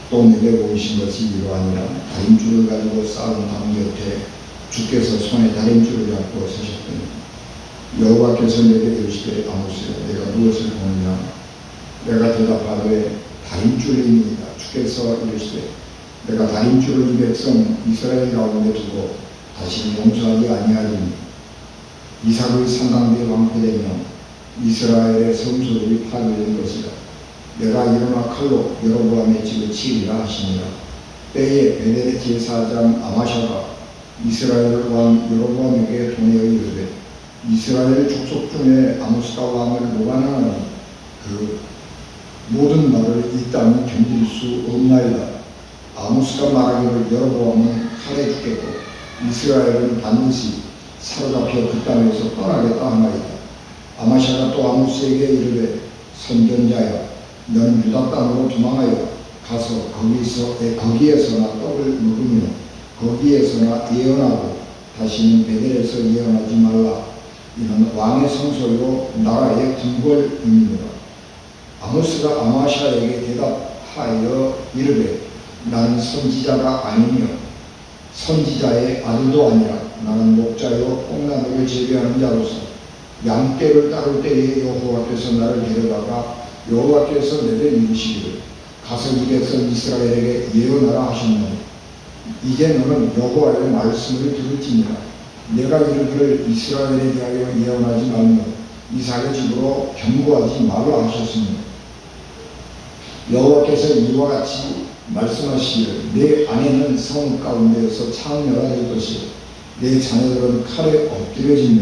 또 내게 보이신 것이 이로 아니라 다림줄을 가지고 싸운 나무 곁에 주께서 손에 다림줄을 잡고 서셨더니 여호와께서 내게 이르시되 아모스여 내가 무엇을 보느냐. 내가 대답하되 다림줄이니이다. 주께서 이르시되 내가 다림줄을 이 백성 이스라엘 가운데 두고 다시 용서하지 아니하리니 이삭의 산당들이 왕패되며 이스라엘의 성소들이 파괴된 것이다. 내가 일어나 칼로 여로보암의 집을 치리라 하시니라. 때에 베델의 제사장 아마샤가 이스라엘 왕 여로보암에게 돈하여 이르되 이스라엘 족속 중에 아모스가 왕을 모반하니 그 모든 말을 이 땅은 견딜 수 없나이다. 아모스가 말하기를 여로보암은 칼에 죽겠고 이스라엘은 반드시 사로잡혀 그 땅에서 떠나겠다 하나이다. 아마샤가 또 아모스에게 이르되 선견자여 너는 유다 땅으로 도망하여 가서 거기에서나 떡을 먹으며 거기에서나 예언하고 다시는 베델에서 예언하지 말라. 이는 왕의 성소요 나라의 궁궐임이니라. 아모스가 아마샤에게 대답하여 이르되 나는 선지자가 아니며 선지자의 아들도 아니라 나는 목자요 콩나물을 재배하는 자로서 양떼를 따를 때에 여호와께서 나를 데려다가 여호와께서 내게 이르시기를 가서 이 백성 이스라엘에게 예언하라 하셨노니 이제 너는 여호와의 말씀을 들을지니라. 내가 이르기를 이스라엘에 대하여 예언하지 말며 이삭의 집으로 경고하지 말라 하셨으니 여호와께서 이와 같이 말씀하시기를 내 아내는 성 가운데에서 창녀가 될 것이요 내 자녀들은 칼에 엎드려지며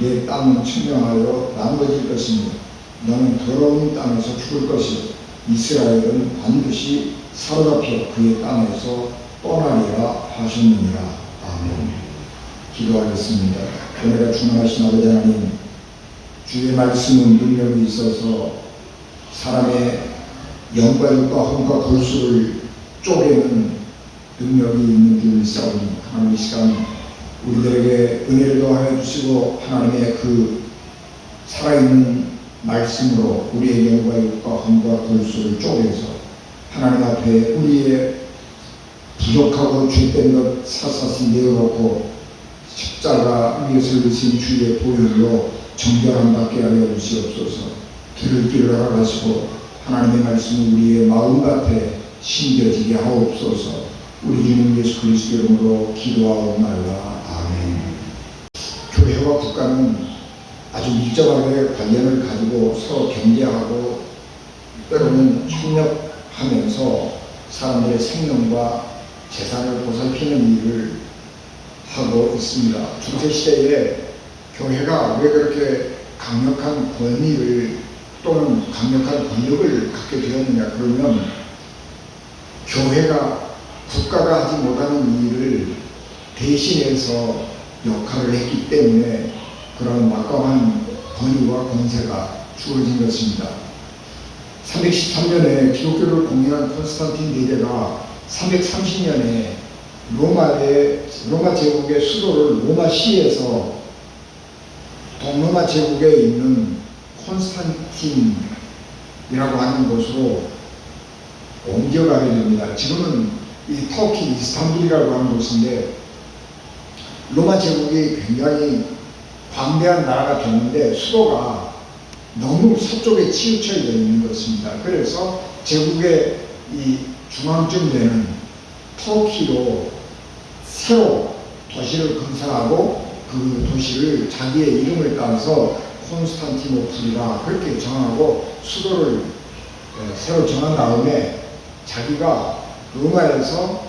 내 땅은 청명하여 남겨질 것이며 너는 더러운 땅에서 죽을 것이요 이스라엘은 반드시 사로잡혀 그의 땅에서 떠나리라 하셨느니라. 아멘. 기도하겠습니다. 은혜가 충만하신 아버지 하나님, 주의 말씀은 능력이 있어서 사람의 영과 육과 혼과 골수를 쪼개는 능력이 있는 줄 믿사오니 하나님 이 시간 우리들에게 은혜를 더하여 주시고 하나님의 그 살아있는 말씀으로 우리의 영과 육과 혼과 골수를 쪼개서 하나님 앞에 우리의 부족하고 죄된 것 사사시 내어놓고 십자가 위에서 으신 주의 보혈로 정결함 받게 하여 주시옵소서. 들을 길을 알아가시고 하나님의 말씀이 우리의 마음밭에 심겨지게 하옵소서. 우리 주님 예수 그리스도 이름으로 기도하옵나이다. 아멘. 교회와 국가는 아주 밀접하게 관련을 가지고 서로 경계하고 때로는 협력하면서 사람들의 생명과 재산을 보살피는 일을 하고 있습니다. 중세시대에 교회가 왜 그렇게 강력한 권위를 또는 강력한 권력을 갖게 되었느냐 그러면 교회가 국가가 하지 못하는 일을 대신해서 역할을 했기 때문에 그런 막강한 권위와 권세가 주어진 것입니다. 313년에 기독교를 공인한 콘스탄틴 대제가 330년에 로마 제국의 수도를 로마시에서 동로마 제국에 있는 콘스탄틴이라고 하는 곳으로 옮겨가게 됩니다. 지금은 이 터키 이스탄불이라고 하는 곳인데 로마 제국이 굉장히 광대한 나라가 됐는데 수도가 너무 서쪽에 치우쳐 있는 것입니다. 그래서 제국의 이 중앙쯤 되는 터키로 새로 도시를 건설하고 그 도시를 자기의 이름을 따서 콘스탄티노플이라 그렇게 정하고 수도를 새로 정한 다음에 자기가 로마에서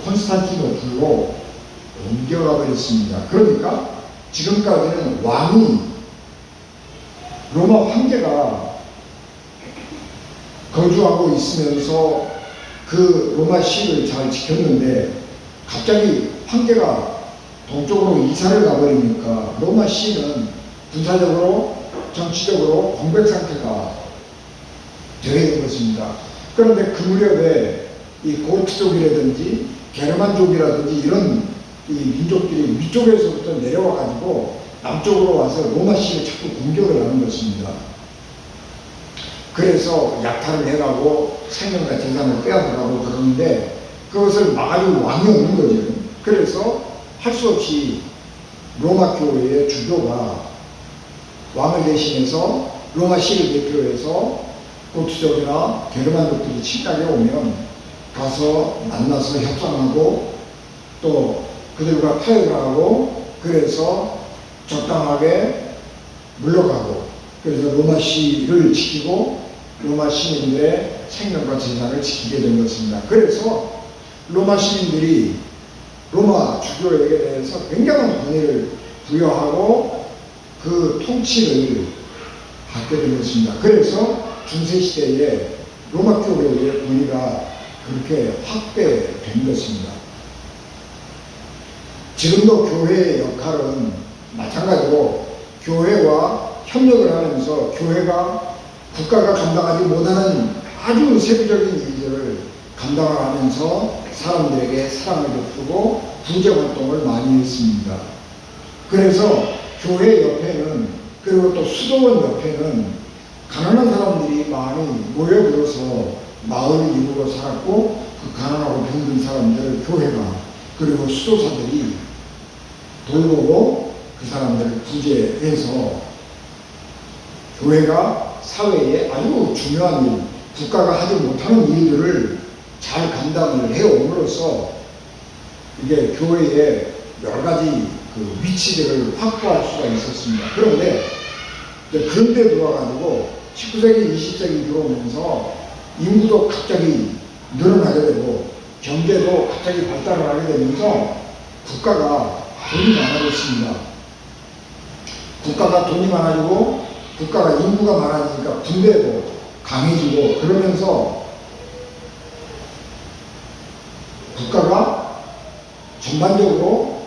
콘스탄티노플로 옮겨가 버렸습니다. 그러니까 지금까지는 왕이 로마 황제가 거주하고 있으면서 그 로마 시를 잘 지켰는데 갑자기 황제가 동쪽으로 이사를 가버리니까 로마 시는 군사적으로 정치적으로 공백 상태가 되어 있는 것입니다. 그런데 그 무렵에 이 고트족이라든지 게르만족이라든지 이런 이 민족들이 위쪽에서부터 내려와 가지고 남쪽으로 와서 로마시를 자꾸 공격을 하는 것입니다. 그래서 약탈을 해가고 생명과 재산을 빼앗아가고 그러는데 그것을 막아줄 왕이 없는 거죠. 그래서 할 수 없이 로마 교회의 주교가 왕을 대신해서 로마시를 대표로 해서 고트족이나 게르만족들이 침략에 오면 가서 만나서 협상하고 또 그들과 타협을 하고 그래서 적당하게 물러가고 그래서 로마시를 지키고 로마 시민들의 생명과 재산을 지키게 된 것입니다. 그래서 로마 시민들이 로마 주교에게 대해서 굉장한 권위를 부여하고 그 통치를 받게 된 것입니다. 그래서 중세시대에 로마 교회의 권위가 그렇게 확대된 것입니다. 지금도 교회의 역할은 마찬가지로 교회와 협력을 하면서 교회가 국가가 감당하지 못하는 아주 세부적인 일들을 감당을 하면서 사람들에게 사랑을 베푸고 구제활동을 많이 했습니다. 그래서 교회 옆에는 그리고 또 수도원 옆에는 가난한 사람들이 많이 모여들어서 마을을 이루고 살았고 그 가난하고 병든 사람들을 교회가 그리고 수도사들이 돌보고 그 사람들을 구제해서 교회가 사회에 아주 중요한 일, 국가가 하지 못하는 일들을 잘 감당을 해옴으로써 이게 교회의 여러 가지 그 위치들을 확보할 수가 있었습니다. 그런데 근대 들어와가지고 19세기, 20세기 들어오면서 인구도 갑자기 늘어나게 되고 경제도 갑자기 발달을 하게 되면서 국가가 돈이 많아졌습니다. 국가가 돈이 많아지고 국가가 인구가 많아지니까 군대도 강해지고 그러면서 국가가 전반적으로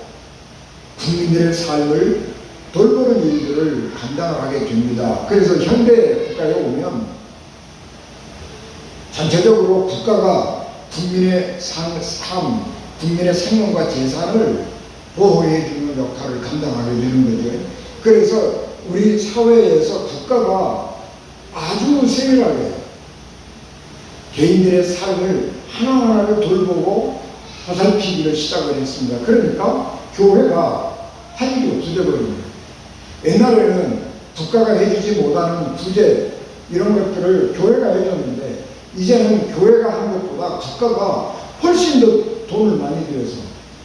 국민들의 삶을 돌보는 일들을 감당을 하게 됩니다. 그래서 현대 국가에 오면 전체적으로 국가가 국민의 삶, 국민의 생명과 재산을 보호해주는 역할을 감당하게 되는 거죠. 그래서 우리 사회에서 국가가 아주 세밀하게 개인들의 삶을 하나하나를 돌보고 보살피기를 시작을 했습니다. 그러니까 교회가 할 일이 없어져 버립니다. 옛날에는 국가가 해주지 못하는 구제 이런 것들을 교회가 해줬는데 이제는 교회가 한 것보다 국가가 훨씬 더 돈을 많이 들여서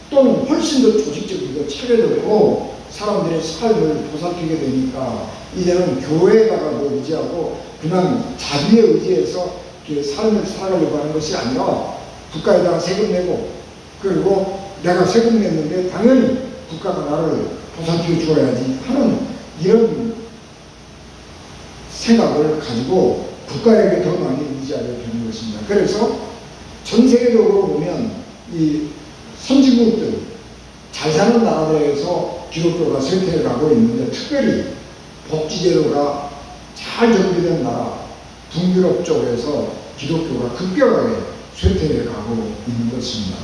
또는 훨씬 더 조직적이고 체계적으로 사람들의 삶을 보살피게 되니까 이제는 교회에다가 의지하고 그냥 자비에 의지해서 삶을 살아가려고 하는 것이 아니라 국가에다가 세금 내고 그리고 내가 세금 냈는데 당연히 국가가 나를 보살펴 주어야지 하는 이런 생각을 가지고 국가에게 더 많이 의지하게 되는 것입니다. 그래서 전 세계적으로 보면 이 선진국들 잘 사는 나라들에서 기독교가 쇠퇴해 가고 있는데 특별히 복지제도가 잘 정비된 나라 북유럽 쪽에서 기독교가 급격하게 쇠퇴해 가고 있는 것입니다.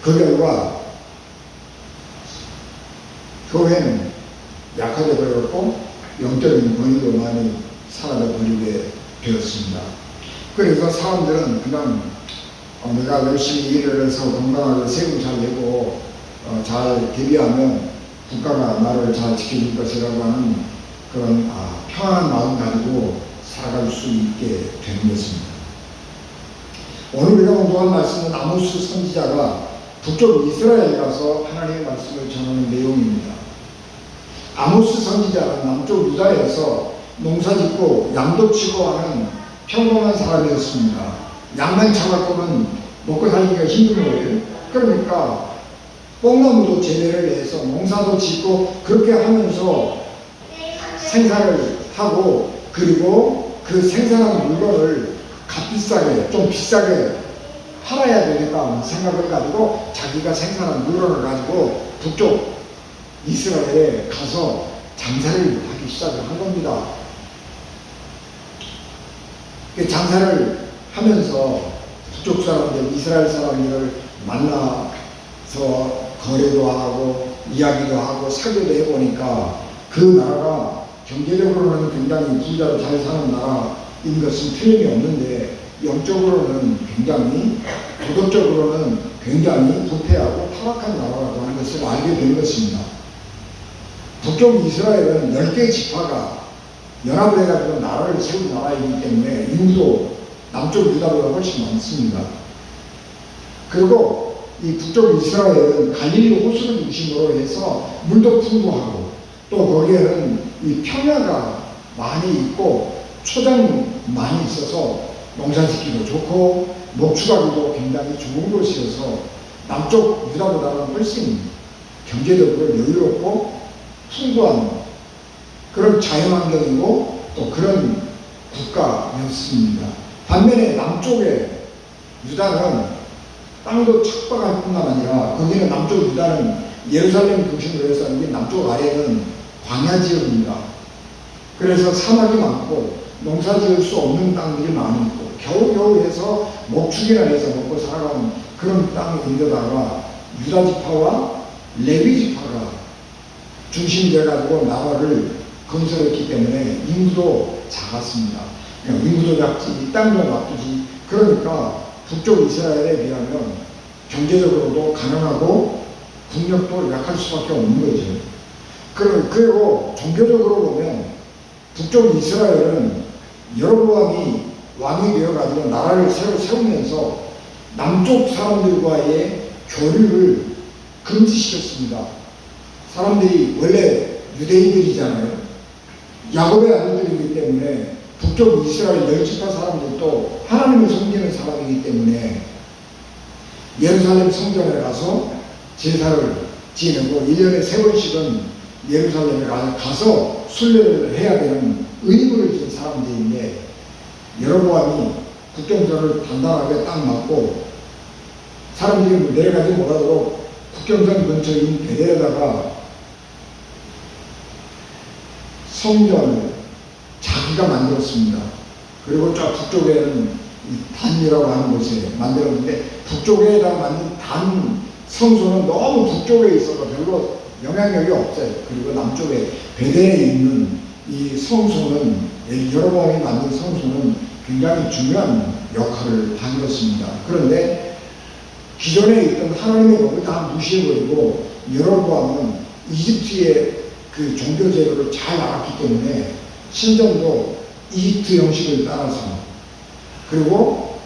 그 결과 교회는 약화되어 버렸고 영적인 권위도 많이 사라져 버리게 되었습니다. 그래서 사람들은 그냥 내가 열심히 일을 해서 건강하게 세금 잘 내고 잘 대비하면 국가가 나를 잘 지켜줄 것이라고 하는 그런 평안한 마음 가지고 살아갈 수 있게 되는 것입니다. 오늘 우리가 공부한 말씀은 아모스 선지자가 북쪽 이스라엘에 가서 하나님의 말씀을 전하는 내용입니다. 아모스 선지자는 남쪽 유다에서 농사짓고 양도 치고 하는 평범한 사람이었습니다. 양만 쳐갖고는 먹고 살기가 힘든 거예요. 그러니까 뽕나무도 재배를 해서 농사도 짓고 그렇게 하면서 생산을 하고 그리고 그 생산한 물건을 값비싸게 좀 비싸게 팔아야 되겠다 생각을 가지고 자기가 생산한 물건을 가지고 북쪽 이스라엘에 가서 장사를 하기 시작을 한 겁니다. 장사를 하면서 북쪽 사람들, 이스라엘 사람들을 만나서 거래도 하고 이야기도 하고 사교도 해보니까 그 나라가 경제적으로는 굉장히 부자로 잘 사는 나라인 것은 틀림이 없는데 영적으로는 굉장히, 도덕적으로는 굉장히 부패하고 타락한 나라라고 하는 것을 알게 된 것입니다. 북쪽 이스라엘은 10개의 지파가 연합을 해가지고 나라를 세운 나라이기 때문에 인구도 남쪽 유다보다 훨씬 많습니다. 그리고 이 북쪽 이스라엘은 갈릴리 호수를 중심으로 해서 물도 풍부하고 또 거기에는 이 평야가 많이 있고 초장이 많이 있어서 농사짓기도 좋고 목축하기도 굉장히 좋은 곳이어서 남쪽 유다보다는 훨씬 경제적으로 여유롭고 풍부한 그런 자연환경이고 또 그런 국가였습니다. 반면에 남쪽의 유다는 땅도 척박할 뿐만 아니라 거기는 남쪽 유다는 예루살렘 중심으로 해서 이게 남쪽 아래는 광야 지역입니다. 그래서 사막이 많고 농사 지을 수 없는 땅들이 많이 있고 겨우겨우 해서 목축이나 해서 먹고 살아가는 그런 땅인데다가 유다 지파와 레위 지파가 중심이 돼가지고 나라를 건설했기 때문에 인구도 작았습니다. 인구도 작지 땅도 나쁘지. 그러니까 북쪽 이스라엘에 비하면 경제적으로도 가난하고 국력도 약할 수밖에 없는 거죠. 그리고 종교적으로 보면 북쪽 이스라엘은 여로보암이 왕이 되어가지고 나라를 새로 세우면서 남쪽 사람들과의 교류를 금지시켰습니다. 사람들이 원래 유대인들이잖아요. 야곱의 아들들이기 때문에 북쪽 이스라엘 10지파 사람들도 하나님을 섬기는 사람이기 때문에 예루살렘 성전에 가서 제사를 지내고 1년에 3번씩은 예루살렘에 가서 순례를 해야 되는 의무를 진 사람들인데 여로보암이 국경선을 단단하게 딱 막고 사람들이 내려가지 못하도록 국경선 근처인 베델에다가 성전을 자기가 만들었습니다. 그리고 저 북쪽에는 단이라고 하는 곳에 만들었는데 북쪽에다 만든 단 성소는 너무 북쪽에 있어서 별로 영향력이 없어요. 그리고 남쪽에 베델에 있는 이 성소는 여로보암이 만든 성소는 굉장히 중요한 역할을 한 것입니다. 그런데 기존에 있던 하나님의 법을 다 무시해버리고 여로보암은 이집트의 그 종교 제도를 잘 알았기 때문에 신전도 이집트 형식을 따라서 그리고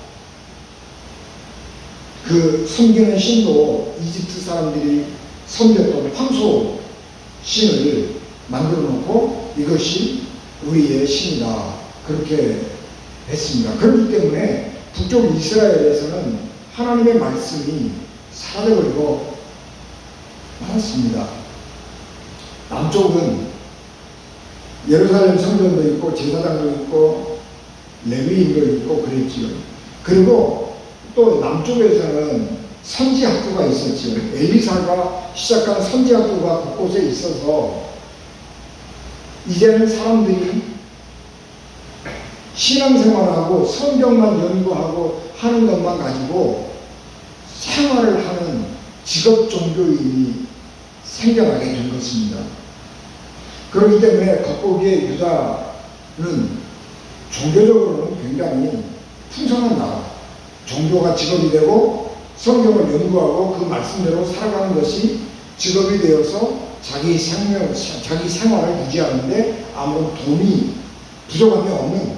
그 섬기는 신도 이집트 사람들이 섬겼던 황소 신을 만들어 놓고 이것이 우리의 신이다 그렇게 했습니다. 그렇기 때문에 북쪽 이스라엘에서는 하나님의 말씀이 사라져버리고 말았습니다. 남쪽은 예루살렘 성전도 있고 제사장도 있고 레위인도 있고 그랬지요. 그리고 또 남쪽에서는 선지학교가 있었지요. 엘리사가 시작한 선지학교가 곳곳에 있어서 이제는 사람들이 신앙생활하고 성경만 연구하고 하는 것만 가지고 생활을 하는 직업 종교인이 생겨나게 된 것입니다. 그렇기 때문에 겉보기에 유다는 종교적으로는 굉장히 풍성한 나라, 종교가 직업이 되고 성경을 연구하고 그 말씀대로 살아가는 것이 직업이 되어서 자기 생활을 유지하는데 아무런 돈이 부족함이 없는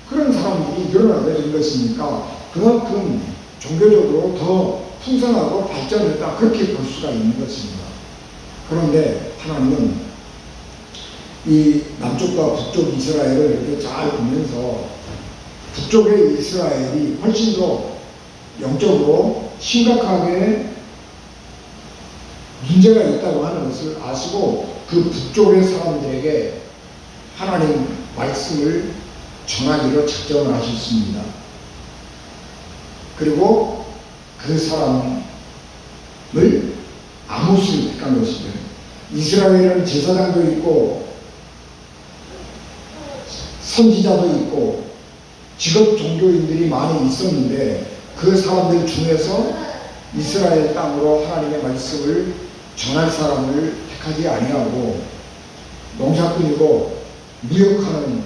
그런 사람들이 늘어나게 된 것이니까 그만큼 종교적으로 더 풍성하고 발전했다 그렇게 볼 수가 있는 것입니다. 그런데 하나님은 이 남쪽과 북쪽 이스라엘을 이렇게 잘 보면서 북쪽의 이스라엘이 훨씬 더 영적으로 심각하게 문제가 있다고 하는 것을 아시고 그 북쪽의 사람들에게 하나님 말씀을 전하기로 작정을 하셨습니다. 그리고 그 사람을 아모스를 택한 것이죠. 이스라엘은 제사장도 있고 선지자도 있고 직업 종교인들이 많이 있었는데 그 사람들 중에서 이스라엘 땅으로 하나님의 말씀을 전할 사람을 택하지 아니하고 농사꾼이고 무역하는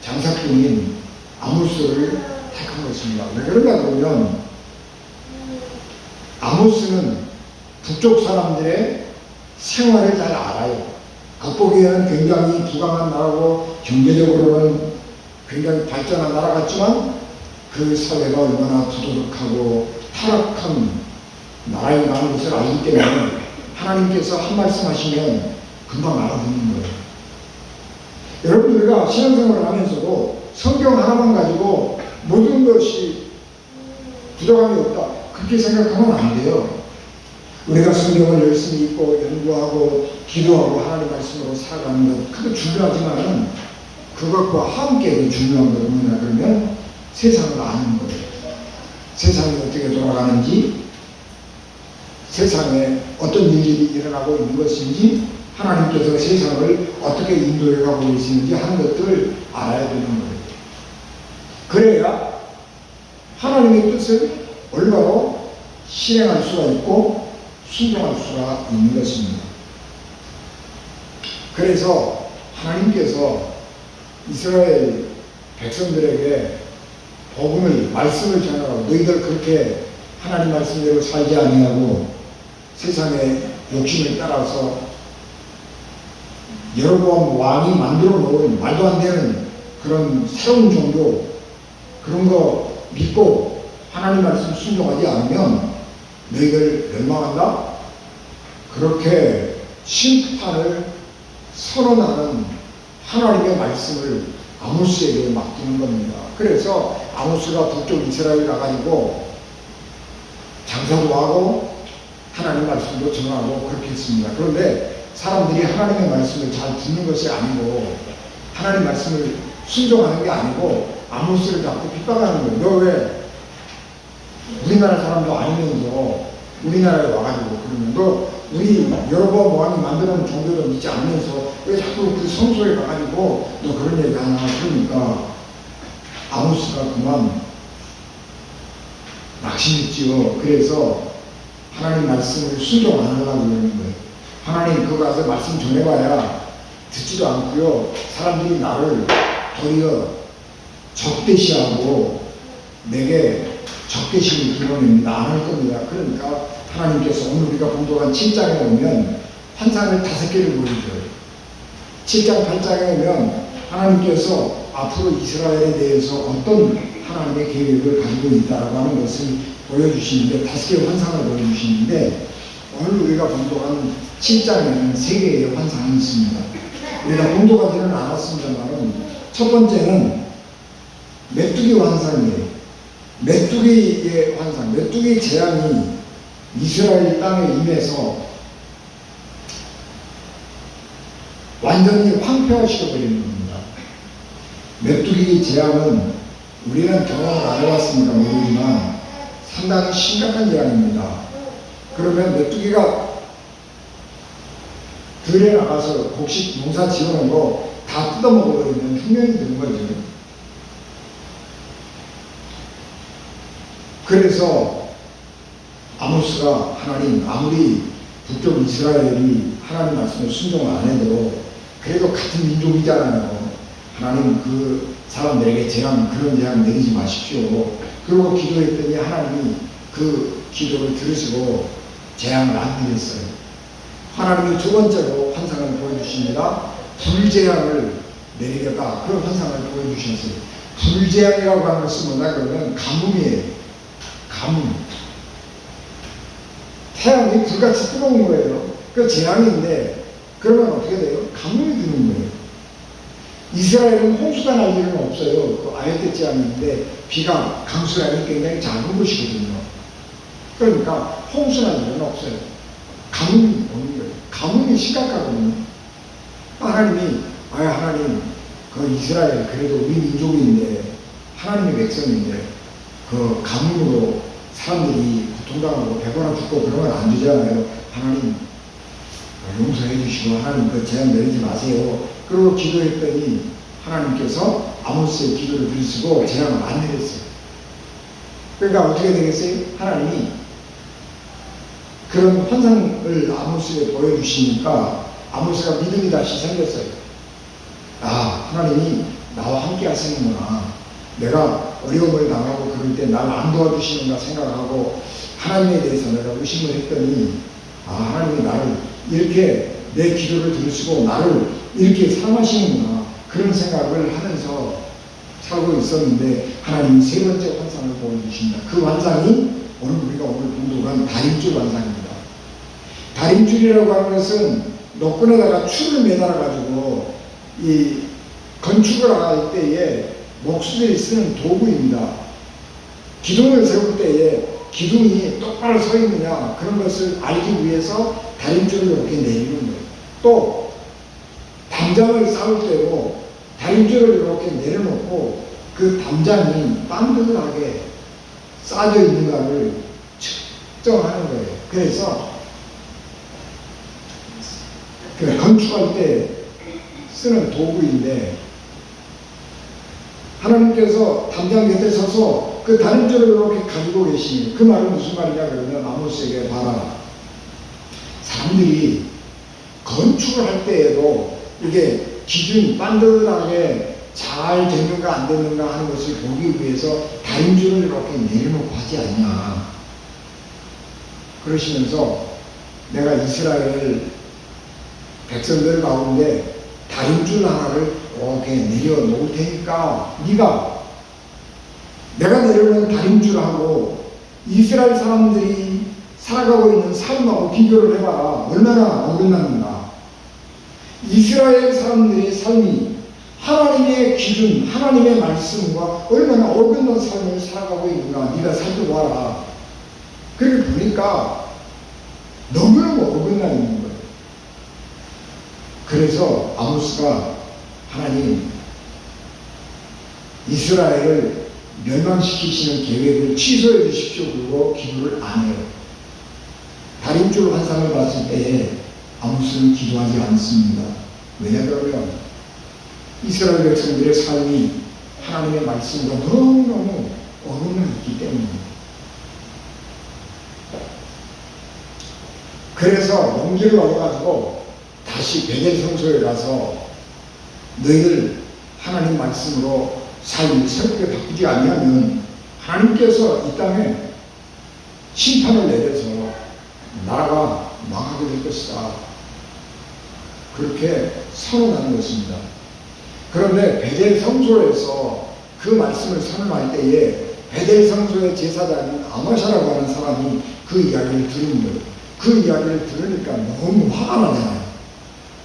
장사꾼인 아모스를 택한 것입니다. 왜 그런가 그러면 아모스는 북쪽 사람들의 생활을 잘 알아요. 겉보기에는 굉장히 부강한 나라고 경제적으로는 굉장히 발전한 나라 같지만 그 사회가 얼마나 부도덕하고 타락한 나라인가 하는 것을 알기 때문에 하나님께서 한 말씀 하시면 금방 알아듣는 거예요. 여러분, 우리가 신앙생활을 하면서도 성경 하나만 가지고 모든 것이 부족함이 없다, 그렇게 생각하면 안 돼요. 우리가 성경을 열심히 읽고 연구하고 기도하고 하나님 말씀으로 살아가는 것, 그것도 중요하지만 그것과 함께 중요한 것은 뭐냐 그러면 세상을 아는 거예요. 세상이 어떻게 돌아가는지, 세상에 어떤 일들이 일어나고 있는 것인지, 하나님께서 세상을 어떻게 인도해 가고 계시는지 하는 것들을 알아야 되는 거예요. 그래야 하나님의 뜻을 올바로 실행할 수가 있고 순종할 수가 있는 것입니다. 그래서 하나님께서 이스라엘 백성들에게 복음을, 말씀을 전하라고, 너희들 그렇게 하나님 말씀대로 살지 아니하고 세상의 욕심을 따라서 여로보암 왕이 만들어 놓은 말도 안 되는 그런 새로운 종교, 그런 거 믿고 하나님 말씀 순종하지 않으면 너희들 멸망한다? 그렇게 심판을 선언하는 하나님의 말씀을 아모스에게 맡기는 겁니다. 그래서 아모스가 북쪽 이스라엘 가가지고 장사도 하고 하나님 말씀도 전하고 그렇게 했습니다. 그런데 사람들이 하나님의 말씀을 잘 듣는 것이 아니고 하나님 말씀을 순종하는 게 아니고 아모스를 자꾸 핍박하는 거예요. 너 왜 우리나라 사람도 아니면서 우리나라에 와가지고 그러면 너 우리 여로보암 왕이 만들어놓은 종교도 믿지 않으면서 왜 자꾸 그 성소에 가가지고 너 그런 얘기 하나. 그러니까 아모스가 그만 낙심했지요. 그래서 하나님 말씀을 순종 안 하려고 그러는 거예요. 하나님 그거 가서 말씀 전해봐야 듣지도 않고요. 사람들이 나를 도리어 적대시하고 내게 적대심을 드러냅니다. 안 할 겁니다. 그러니까 하나님께서 오늘 우리가 봉독한 7장에 오면 환상을 5개를 보여줘요. 7장 8장에 오면 하나님께서 앞으로 이스라엘에 대해서 어떤 하나님의 계획을 가지고 있다라고 하는 것을 보여주시는데 5개의 환상을 보여주시는데 오늘 우리가 봉독한 7장에는 3개의 환상이 있습니다. 우리가 봉독하지는 않았습니다만 첫 번째는 메뚜기 환상이에요. 메뚜기의 환상, 메뚜기 재앙이 이스라엘 땅에 임해서 완전히 황폐화시켜버리는 겁니다. 메뚜기 재앙은 우리는 경험을 안 해봤으니까 모르지만 상당히 심각한 재앙입니다. 그러면 메뚜기가 들에 나가서 곡식 농사 지어놓은 거 다 뜯어먹어버리면 흉년이 되는 거죠. 그래서 아모스가 하나님, 아무리 북쪽 이스라엘이 하나님 말씀을 순종을 안 해도 그래도 같은 민족이잖아요. 하나님 그 사람들에게 그런 재앙 내리지 마십시오. 그러고 기도했더니 하나님이 그 기도를 들으시고 재앙을 안 내렸어요. 하나님이 두 번째로 환상을 보여주십니다. 불재앙을 내리겠다, 그런 환상을 보여주셨어요. 불재앙이라고 하는 것은 뭐냐 그러면 가뭄이에요. 가뭄. 태양이 불같이 뜨거운 거예요. 그 재앙인데 그러면 어떻게 돼요? 가뭄이 드는 거예요. 이스라엘은 홍수가 날 일은 없어요. 그 아열대 재앙인데 비가 강수량이 굉장히 작은 곳이거든요. 그러니까 홍수 날 일은 없어요. 가뭄이 오는 거예요. 가뭄이 심각하거든요. 하나님, 그 이스라엘 그래도 우리 민족인데 하나님의 백성인데 그 가뭄으로 사람들이 고통당하고 배고나 죽고 그러면 안 되잖아요. 하나님 용서해 주시고 하나님 그 재앙 내리지 마세요. 그리고 기도했더니 하나님께서 아모스의 기도를 들으시고 재앙을 안 내렸어요. 그러니까 어떻게 되겠어요? 하나님이 그런 환상을 아모스에게 보여주시니까 아모스가 믿음이 다시 생겼어요. 아, 하나님이 나와 함께 하시는구나. 내가 어려움을 당하고 그럴 때 날 안 도와주시는가 생각하고 하나님에 대해서 내가 의심을 했더니 아, 하나님이 나를 이렇게 내 기도를 들으시고 나를 이렇게 사랑하시는구나. 그런 생각을 하면서 살고 있었는데 하나님이 세 번째 환상을 보여주신다. 그 환상이 우리가 오늘 공독한 다림줄 환상입니다. 다림줄이라고 하는 것은 노끈에다가 줄을 매달아 가지고 이 건축을 할 때에 목수들이 쓰는 도구입니다. 기둥을 세울 때에 기둥이 똑바로 서 있느냐 그런 것을 알기 위해서 다림줄을 이렇게 내리는 거예요. 또 담장을 쌓을 때도 다림줄을 이렇게 내려놓고 그 담장이 반듯하게 쌓여 있는가를 측정하는 거예요. 그래서 그 건축할 때 쓰는 도구인데 하나님께서 담장 곁에 서서 그 다림줄을 이렇게 가지고 계시니 그 말은 무슨 말이냐 그러면 아모스에게 봐라. 사람들이 건축을 할 때에도 이게 기준이 반듯하게 잘 됐는가 안 됐는가 하는 것을 보기 위해서 다림줄을 이렇게 내려놓고 하지 않냐. 그러시면서 내가 이스라엘 백성들 가운데 다림줄 하나를 이렇게 내려놓을 테니까 네가 내가 내려놓은 다림줄하고 이스라엘 사람들이 살아가고 있는 삶하고 비교를 해봐라. 얼마나 어긋났는가. 이스라엘 사람들의 삶이 하나님의 기준, 하나님의 말씀과 얼마나 어긋난 삶을 살아가고 있는가 네가 살펴봐라. 그렇게 보니까 너무너무 어긋나 있는 거예요. 그래서 아모스가 하나님 이스라엘을 멸망시키시는 계획을 취소해 주십시오. 그리고 기도를 안 해요. 다림줄 환상을 봤을 때에 아모스는 기도하지 않습니다. 왜냐 그러면 이스라엘 백성들의 삶이 하나님의 말씀과 너무너무 어긋나 있기 때문입니다. 그래서 용기를 얻어가지고 다시 베델 성소에 가서 너희들 하나님 말씀으로 삶을 새롭게 바꾸지 않으면 하나님께서 이 땅에 심판을 내려서 나라가 망하게 될 것이다. 그렇게 선언하는 것입니다. 그런데 베델 성소에서 그 말씀을 선언할 때에 베델 성소의 제사장인 아마샤라고 하는 사람이 그 이야기를 들은 거예요. 그 이야기를 들으니까 너무 화가 나잖아요.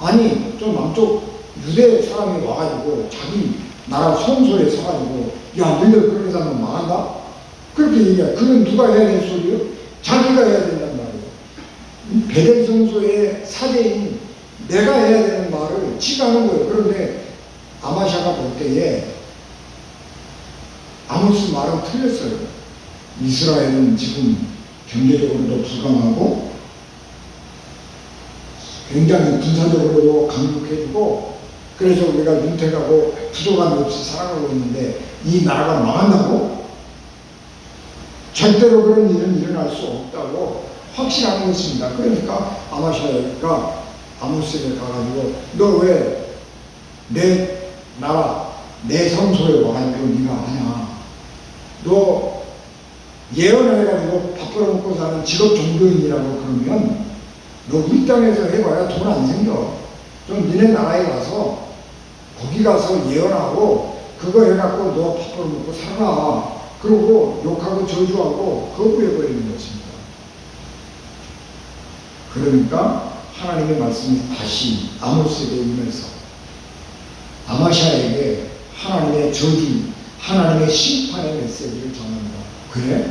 아니 좀 남쪽 유대 사람이 와가지고 자기 나라 성소에 서가지고 야 너희들 그렇게 살면 망한다? 그렇게 얘기해. 그건 누가 해야 될 소리요? 자기가 해야 된단 말이에요. 베델 성소의 사제인 내가 해야 되는 말을 지가 하는 거예요. 그런데 아마샤가 볼 때에 아모스 말은 틀렸어요. 이스라엘은 지금 경제적으로도 불강하고 굉장히 군사적으로도 강력해지고 그래서 우리가 윤택하고 부족함이 없이 살아가고 있는데 이 나라가 망한다고? 절대로 그런 일은 일어날 수 없다고 확신하는 것입니다. 그러니까 아마샤가 아모스에게 가가지고 너 왜 내 나라 내 성소에 와가지고 네가 하냐. 너 예언해가지고 밥 벌어먹고 사는 직업 종교인이라고 그러면 너 우리 땅에서 해봐야 돈 안 생겨. 좀 니네 나라에 가서 거기 가서 예언하고 그거 해갖고 너 밥 벌어먹고 살아. 그러고 욕하고 저주하고 거부해버리는 것입니다. 그러니까 하나님의 말씀이 다시 아모스에게 임해서 아마샤에게 하나님의 저주, 하나님의 심판의 메시지를 전합니다. 그래?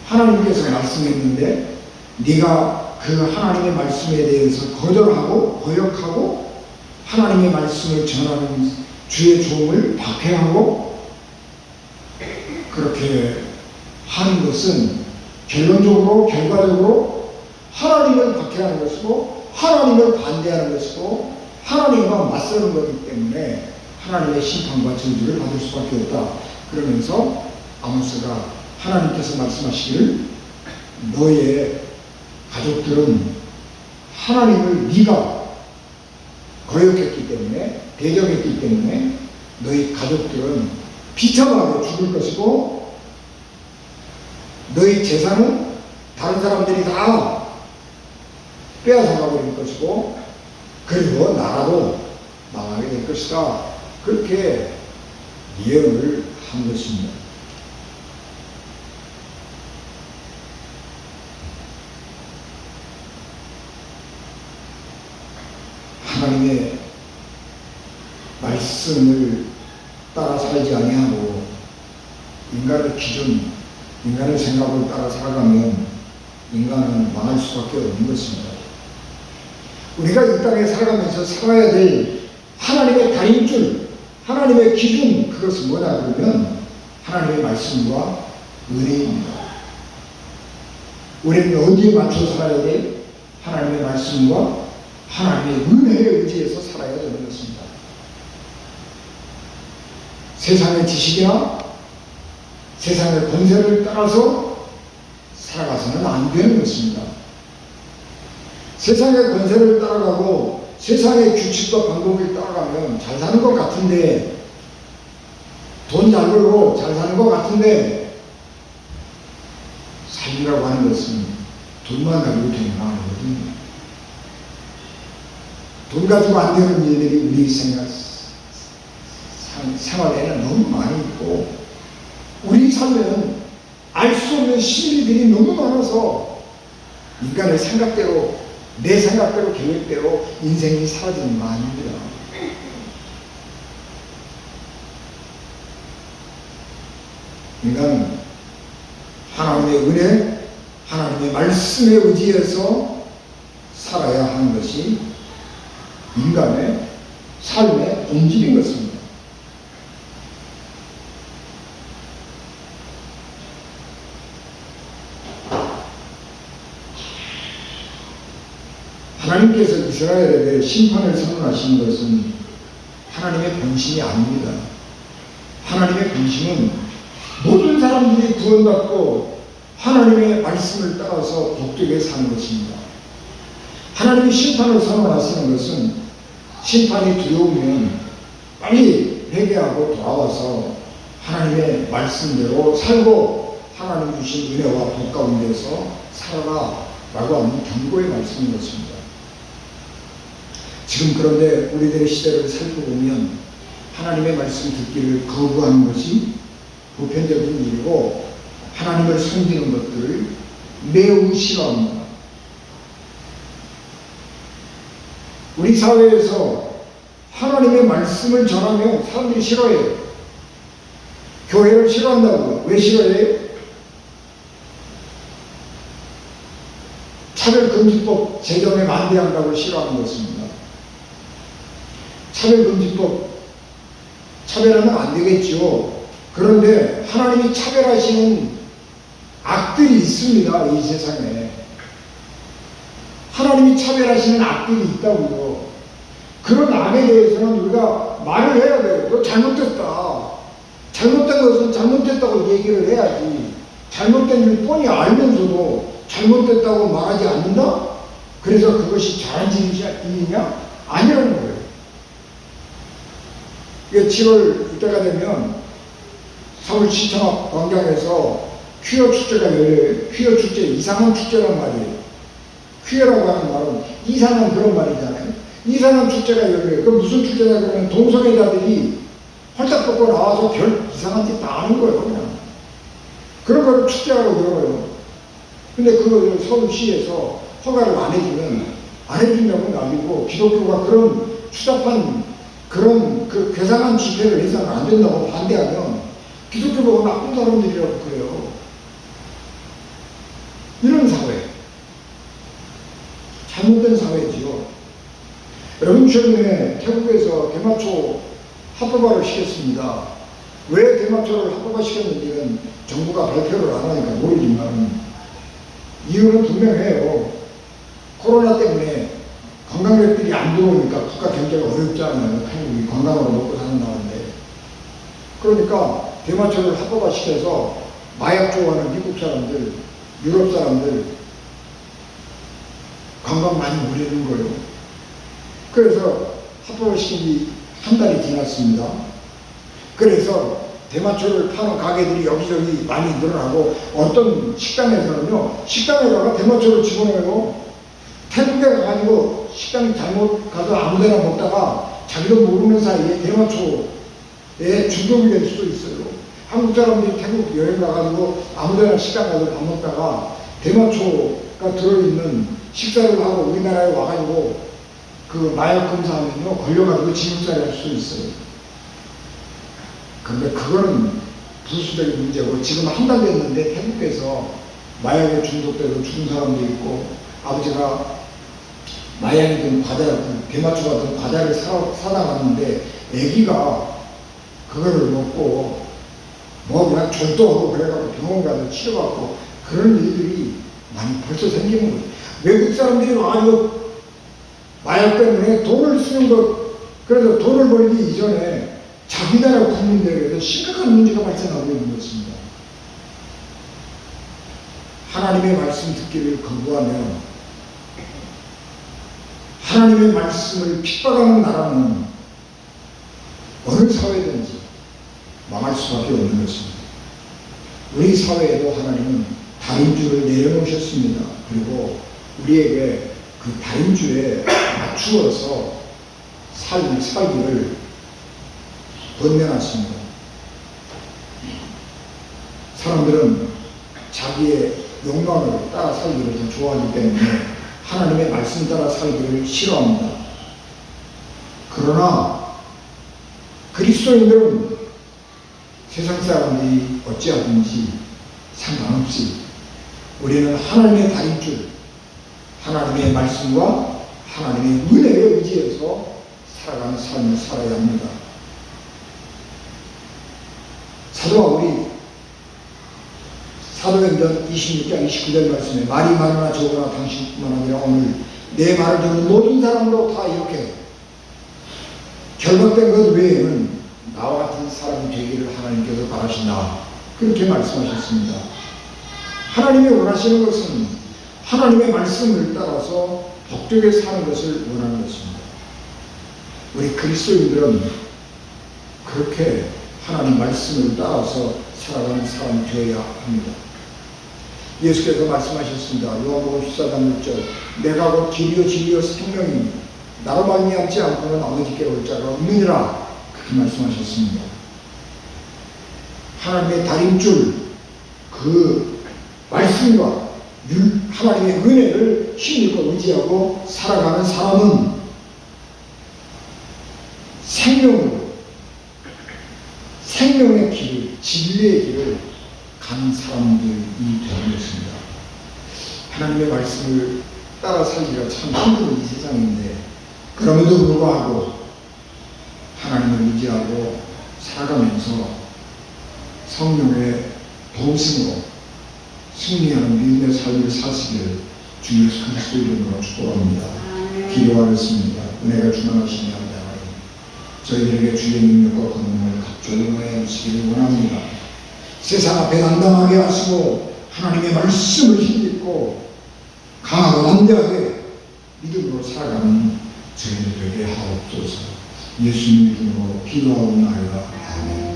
하나님께서 말씀했는데 네가 그 하나님의 말씀에 대해서 거절하고 거역하고 하나님의 말씀을 전하는 주의 종을 박해하고 그렇게 하는 것은 결과적으로 하나님을 박해하는 것이고 하나님을 반대하는 것이고 하나님과 맞서는 것이기 때문에 하나님의 심판과 저주를 받을 수밖에 없다. 그러면서 아모스가 하나님께서 말씀하시기를 너의 가족들은 하나님을 네가 거역했기 때문에, 대적했기 때문에 너희 가족들은 비참하게 죽을 것이고 너희 재산은 다른 사람들이 다 빼앗아가버릴 것이고 그리고 나라도 망하게 될 것이다. 그렇게 예언을 한 것입니다. 하나님의 말씀을 따라 살지 아니하고 인간의 기준, 인간의 생각을 따라 살아가면 인간은 망할 수밖에 없는 것입니다. 우리가 이 땅에 살아가면서 살아야 될 하나님의 다림줄, 하나님의 기준, 그것은 뭐냐 그러면 하나님의 말씀과 은혜입니다. 우리는 어디에 맞춰 살아야 돼? 하나님의 말씀과 하나님의 은혜에 의지해서 살아야 되는 것입니다. 세상의 지식이나 세상의 권세를 따라서 살아가서는 안 되는 것입니다. 세상의 권세를 따라가고 세상의 규칙과 방법을 따라가면 잘 사는 것 같은데, 돈 잘 벌고 잘 사는 것 같은데, 삶이라고 하는 것은 돈만 가지고 되는 거 아니거든요. 돈 가지고 안 되는 일들이 우리 생활에는 너무 많이 있고, 우리 삶에는 알 수 없는 심리들이 너무 많아서 인간의 생각대로, 내 생각대로, 계획대로 인생이 사라지는 거 아닙니다. 인간은 하나님의 은혜, 하나님의 말씀에 의지해서 살아야 하는 것이 인간의 삶의 본질인 것입니다. 하나님께서 이스라엘에게 심판을 선언하신 것은 하나님의 본심이 아닙니다. 하나님의 본심은 모든 사람들이 구원받고 하나님의 말씀을 따라서 복되게 사는 것입니다. 하나님이 심판을 선언하시는 것은 심판이 두려우면 빨리 회개하고 돌아와서 하나님의 말씀대로 살고 하나님 주신 은혜와 복 가운데서 살아라 라고 하는 경고의 말씀인 것입니다. 지금 그런데 우리들의 시대를 살펴보면 하나님의 말씀 듣기를 거부하는 것이 보편적인 일이고 하나님을 섬기는 것들을 매우 싫어합니다. 우리 사회에서 하나님의 말씀을 전하면 사람들이 싫어해요. 교회를 싫어한다고. 왜 싫어해요? 차별금지법 제정에 반대한다고 싫어하는 것입니다. 차별금지법, 차별하면 안 되겠죠. 그런데 하나님이 차별하시는 악들이 있습니다. 이 세상에. 하나님이 차별하시는 악들이 있다고요. 그런 악에 대해서는 우리가 말을 해야 돼요. 너 잘못됐다. 잘못된 것은 잘못됐다고 얘기를 해야지. 잘못된 일 뻔히 알면서도 잘못됐다고 말하지 않는다? 그래서 그것이 잘한 일이냐? 아니라는 거예요. 7월 이때가 되면 서울시청 앞 광장에서 퀴어 축제가 열려요. 퀴어 축제, 이상한 축제란 말이에요. 퀴어라고 하는 말은 이상한 그런 말이잖아요. 이상한 축제가 열려요. 그 무슨 축제냐 그러면 동성애자들이 헐떡 벗고 나와서 별 이상한 짓 다 하는 거예요. 그냥. 그런 거를 축제라고 그러고요. 근데 그걸 서울시에서 허가를 안 해준다고 난리고, 기독교가 그런 추잡한 그런 그 괴상한 집회를 해서는 안 된다고 반대하면 기독교 보고 나쁜 사람들이라고 그래요. 이런 사회. 잘못된 사회지요. 여러분 최근에 태국에서 대마초 합법화를 시켰습니다. 왜 대마초를 합법화 시켰는지는 정부가 발표를 안 하니까 모르지만 이유는 분명해요. 코로나 때문에 관광객들이 안 들어오니까 국가 경제가 어렵잖아요. 태국이 관광으로 먹고 사는 나라인데. 그러니까 대마초를 합법화 시켜서 마약 좋아하는 미국 사람들, 유럽 사람들 관광 많이 오려는 거예요. 그래서 합법화시킨 지 한 달이 지났습니다. 그래서 대마초를 파는 가게들이 여기저기 많이 늘어나고, 어떤 식당에서는요, 식당에다가 대마초를 집어넣어요. 태국에 가가지고 식당 잘못 가서 아무데나 먹다가 자기도 모르는 사이에 대마초에 중독이 될 수도 있어요. 한국 사람들이 태국 여행 가가지고 아무데나 식당 가서 밥 먹다가 대마초가 들어있는 식사를 하고 우리나라에 와가지고 그 마약 검사하면요, 걸려가지고 징역살이 할 수 있어요. 근데 그거는 부수적인 문제고, 지금 한 달 됐는데 태국에서 마약에 중독돼서 죽은 사람도 있고, 아버지가 마약이든 과자, 대마초 같은 과자를 사다 놨는데 애기가 그거를 먹고 뭐 그냥 절도하고 그래가지고 병원 가서 치료받고, 그런 일들이 많이 벌써 생기는 거예요. 외국 사람들이 와가지고 마약 때문에 돈을 쓰는 것, 그래서 돈을 벌기 이전에 자기 나라 국민들에게서 심각한 문제가 발생하고 있는 것입니다. 하나님의 말씀 듣기를 거부하면, 하나님의 말씀을 핍박하는 나라는 어느 사회든지 망할 수밖에 없는 것입니다. 우리 사회에도 하나님은 다림줄을 내려놓으셨습니다. 그리고 우리에게 그 다림줄에 맞추어서 살기를 권면하십니다. 사람들은 자기의 욕망을 따라 살기를 더 좋아하기 때문에 하나님의 말씀 따라 살기를 싫어합니다. 그러나 그리스도인들은 세상 사람들이 어찌하든지 상관없이 우리는 하나님의 다림줄, 하나님의 말씀과 하나님의 은혜에 의지해서 살아가는 삶을 살아야 합니다. 우리 사도행전 26장 29절 말씀에 말이 많으나 적으나 당신뿐만 아니라 오늘 내 말을 듣는 모든 사람도 다 이렇게 결박된 것 외에는 나와 같은 사람이 되기를 하나님께서 바라신다. 그렇게 말씀하셨습니다. 하나님이 원하시는 것은 하나님의 말씀을 따라서 복되게 사는 것을 원하는 것입니다. 우리 그리스도인들은 그렇게 하나님 말씀을 따라서 살아가는 사람이 되어야 합니다. 예수께서 말씀하셨습니다. 요한복음 14장 6절 내가 곧 길이요 진리요 생명이니 나로 말미암지 않고는 아버지께 올 자가 없느니라. 그렇게 말씀하셨습니다. 하나님의 다림줄, 그 말씀과 하나님의 은혜를 힘입고 의지하고 살아가는 사람은 생명의 길, 진리의 길을 가는 사람들이 되는 것입니다. 하나님의 말씀을 따라 살기가 참 힘든 이 세상인데, 그럼에도 불구하고 하나님을 의지하고 살아가면서 성령의 도우심으로 승리하는 믿음의 삶을 사시기를 주 예수 그리스도 이름으로 축복합니다. 기도하겠습니다. 은혜가 충만하시니 하나님, 저희들에게 주의 능력과 권능을 각종하여 주시기를 원합니다. 세상 앞에 당당하게 하시고 하나님의 말씀을 힘입고 강하고 담대하게 믿음으로 살아가는 저희들에게 하옵소서. 예수님 이름으로 기도하옵나이다. 아멘.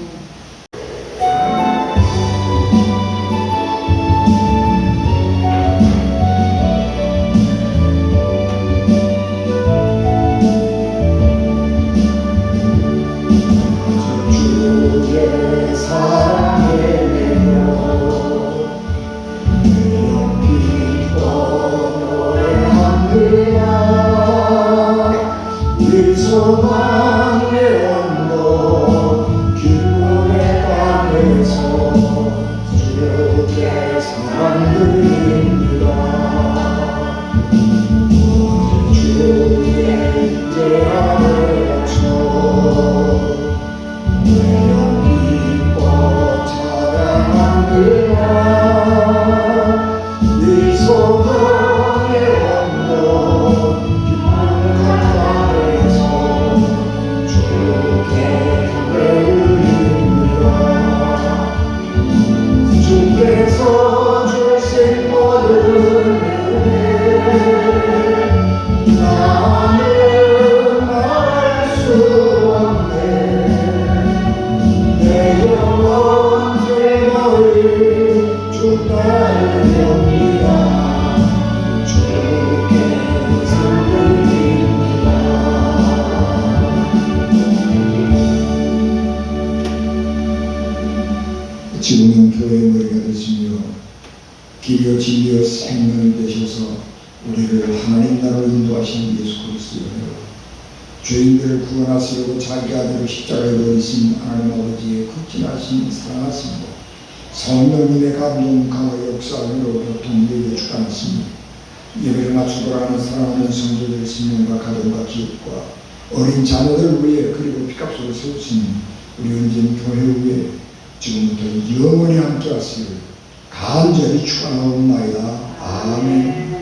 진리의 생명이 되셔서 우리를 하나님 나라로 인도하신 예수 그리스도여, 죄인들을 구원하시려고 자기 아들을 십자가에 버리신 하나님 아버지의 극진하신 사랑하심과 성령님의 감동 강화 역사로 교통되게 주관하시니 예배를 맞추고라 하는 사랑하는 성도들 신명과 가정과 기업과 어린 자녀들 위해 그리고 피값으로 세우신 우리 은진 교회 위에 지금부터 영원히 함께 하시길 간절히 축원하옵나이다. 아멘.